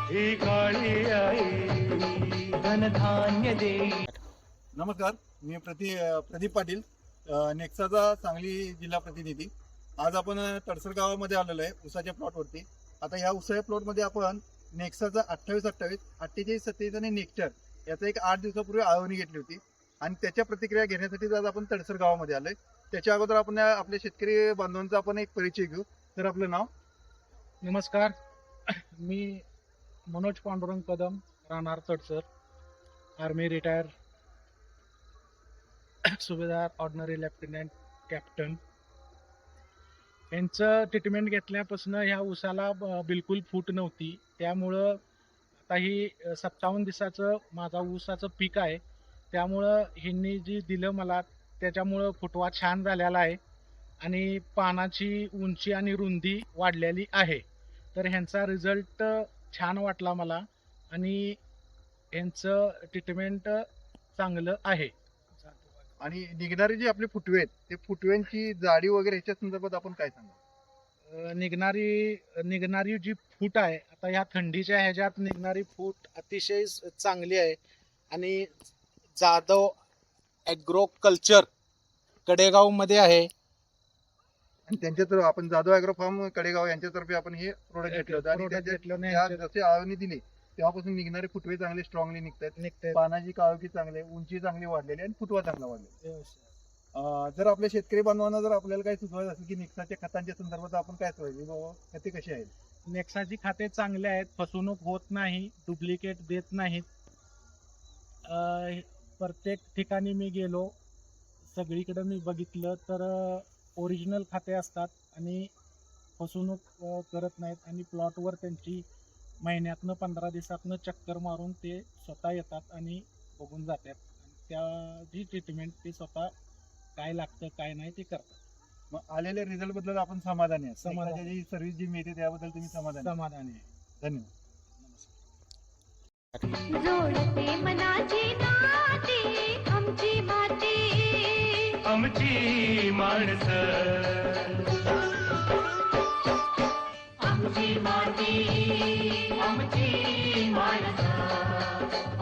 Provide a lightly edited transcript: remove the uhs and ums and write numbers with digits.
ही काळी आई धनधान्य देई. नमस्कार, मी प्रदीप पाटील, नेक्साचा सांगली जिल्हा प्रतिनिधी. आज आपण तडसर गावामध्ये आलेलो आहे ऊसाच्या प्लॉटवरती. आता ह्या ऊसाच्या प्लॉटमध्ये आपण नेक्साचा 28, 48, 47 आणि नेक्टर याचा एक 8 दिवसापूर्वी आळवणी घेतली होती आणि त्याच्या प्रतिक्रिया घेण्यासाठी आज आपण तडसर गावामध्ये आलोय. त्याच्या अगोदर आपण आपल्या शेतकरी बांधवांचा आपण एक परिचय घेऊ. तर आपलं नाव? नमस्कार, मी मनोज पांडुरंग कदम, राहणार तडसर, आर्मी रिटायर, सुभेदार, ऑर्डिनरी लेफ्टनंट, कॅप्टन. यांचं ट्रीटमेंट घेतल्यापासून ह्या ऊसाला बिलकुल फूट नव्हती. त्यामुळं आता ही 57 दिवसाचं माझा ऊसाचं पीक आहे. त्यामुळं ह्यांनी जी दिलं मला त्याच्यामुळं फुटवा छान झालेला आहे आणि पानाची उंची आणि रुंदी वाढलेली आहे. तर ह्यांचा रिझल्ट छान वाटला मला आणि यांचं ट्रीटमेंट चांगलं आहे. आणि निघणारे जे आपले फुटवे आहेत ते फुटव्यांची जाडी वगैरे ह्याच्या संदर्भात आपण काय सांगा? निघणारी जी फूट आहे, आता ह्या थंडीच्या ह्याच्यात निघणारी फूट अतिशय चांगली आहे. आणि जाधव ॲग्रो कल्चर कडेगाव मध्ये आहे आणि त्यांच्यातर्फे आपण जाधव ॲग्रो फार्म कडेगाव यांच्यातर्फे आपण हे प्रोडक्ट घेतलं होतं आणि जसे आळवणी दिली तेव्हापासून निघणारे फुटवे चांगले स्ट्रॉंगली निघतात. पानाची काळोखी चांगली, उंची चांगली वाढलेली आणि फुटवा चांगला वाढलेला. जर आपल्या शेतकरी बांधवांना जर आपल्याला काही सुचवायचं असेल की नेक्साच्या खतांच्या संदर्भात आपण काय सुचवायचे, खते कशी आहेत? नेक्साची खाते चांगले आहेत, फसवणूक होत नाही, डुप्लिकेट देत नाहीत. प्रत्येक ठिकाणी मी गेलो, सगळीकडे मी बघितलं तर ओरिजिनल खाते असतात आणि फसवणूक करत नाहीत. आणि प्लॉटवर त्यांची महिन्यातनं 15 दिवसातनं चक्कर मारून ते स्वतः येतात आणि बघून जातात. आणि त्याची ट्रीटमेंट ते स्वतः काय लागतं काय नाही ते करतात. मग आलेल्या रिझल्ट बद्दल आपण समाधानी आहे? समाधानी सर्व्हिस जी मिळते त्याबद्दल तुम्ही समाधानी आहे. धन्यवाद. जोडते मनाची नाती आमची माती, आमची माणसं